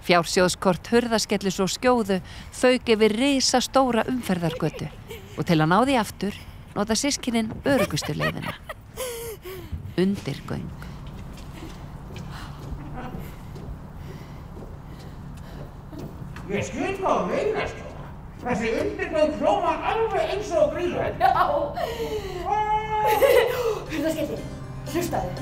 Fjársjóðskort hurðaskellis og skjóðu fauk yfir risastóra umferðargötu og til að ná því aftur nota systkinin öruggustu leiðina. Undirgöng. Ég skil hvað þú meinar, sko. Þessi undirgöng hljómar alveg eins og Grýluhöll. Já. Hurðaskelli, hlustaðu.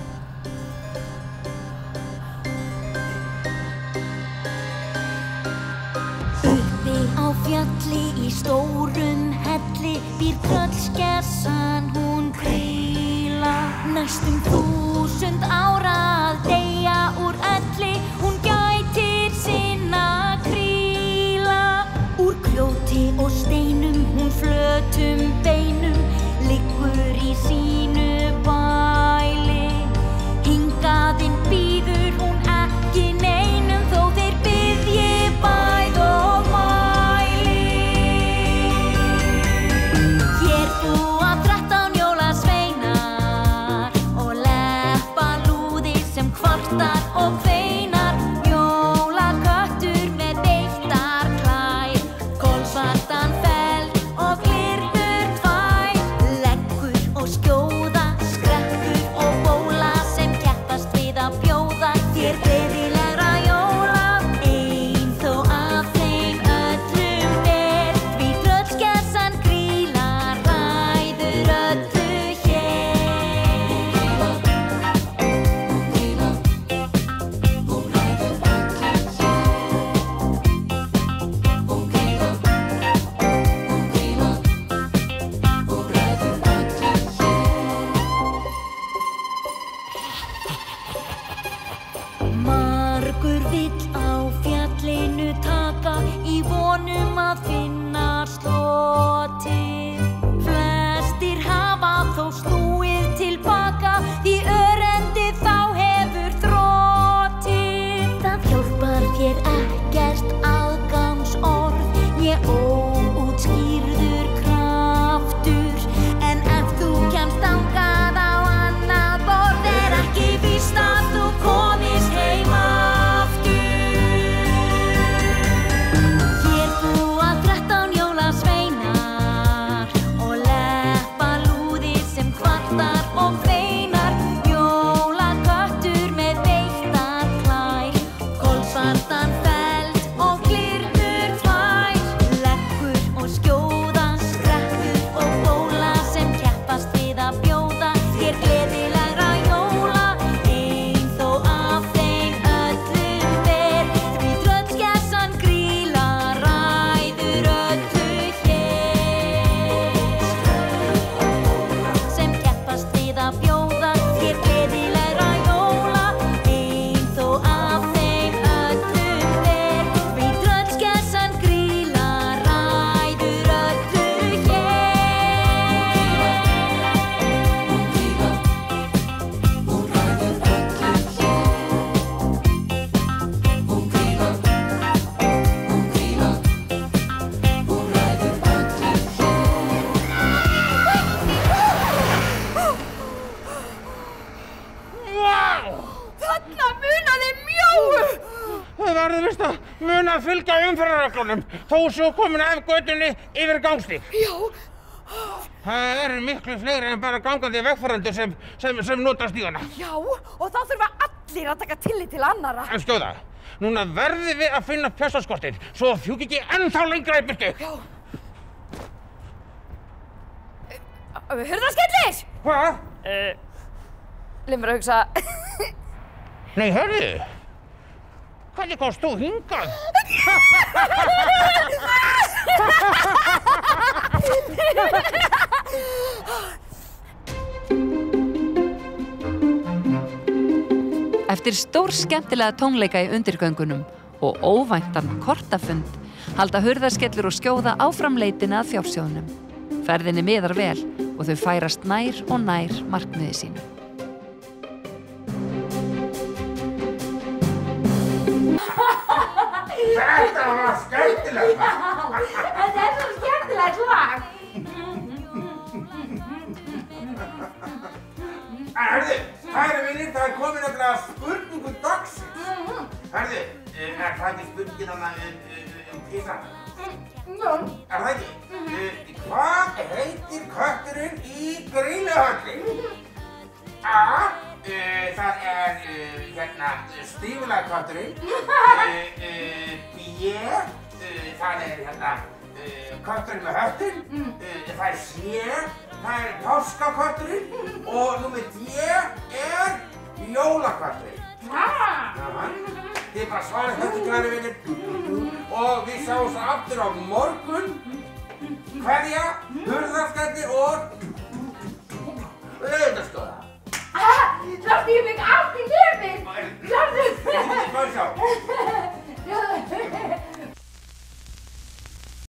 Uppi á fjalli í stórum helli býr tröllskessan hún Grýla. Næstum 1000 ára að deyja úr elli, hún gætir sinna Grýla. Úr grjóti og steinum, hún flötum beinum, liggur í sínu bæli. Hingaðinn býður hún ekki neinum, þó þeir biðji bæð og mæli. Hér búa 13 jólasveinar og leppa lúði sem kvartar og kveinar. Jólaköttur með beittar klær, kolsvartan feld og glyrnur tvær. Leggur og skjóða, skrekkur og bóla sem keppast við að bjóða þér gleðilegra jóla. Ein þó af þeim öllum ber, því tröllskessan Grýla ræður öllu hér. Margur vill á fjallinu taka í vonum að finna slotið. Flestir hafa þó snúið til baka því örendið þá hefur þrotið. Það hjálpar þér ekkert aðgangsorð, né óútskýrður kraftur. En ef þú kemst þangað á annað borð, er ekki víst að þú komist heim aftur. Hér búa 13 jólasveinar og leppa lúði sem kvartar og kveinar. Jólaköttur með beittar klær, kolsvartan feld og glyrnur tvær. Leggur og skjóða, skrekkur og bóla sem keppast við að bjóða þér gleðilegra jóla. Ein þó af þeim öllum ber, því tröllskessan Grýla ræður öllu hér. Sem keppast við að bjóða þér gleðilegra jóla. Ein þó af þeim öllum ber, því tröllskessan Grýla ræður öllu hér. Þarna munaði mjóu! Það verður vist að muna að fylgja umferðarreglunum, þó svo komin af götunni yfir gangstíg. Já. Það eru miklu fleiri en bara gangandi vegfarendur sem nota stígana. Já, og þá þurfa allir að taka tillit til annarra. En skjóða, núna verðum við að finna pjástaskortið, svo fjúk ekki ennþá lengra í burtu. Já. Hurðaskellis! Hvað? Leið mér að hugsa. Nei, hörðu, hvernig komst þú hingað? Eftir stórskemmtilega tónleika í undirgöngunum og óvæntan kortafund halda hurðaskellur og skjóða áfram leitina að fjársjóðnum. Ferðinni miðar vel og þau færast nær og nær markmiði sínu. Þetta var skemmtilegt! Þetta svo skemmtilegt lag. Herðu, kæru vinir, það er komin nefnilega spurningu dagsins. Herðu, Er það ekki spurningin þarna Písa? Jú. Er það ekki? Hvað heitir kötturinn í Grýluhölli? A. Það hérna stífulaga kötturinn. B. Það hérna kötturinn með höttinn. Það C. Það páskakötturinn. Og númer D jólakötturinn. Þið bara svarið þetta kæru vinir. Og við sjáum svo aftur á morgun. Kveðja, hurðarskellir og Laugardalsskóla. Slástu ég mig allt í nefið? Slástu? Hvað sjá?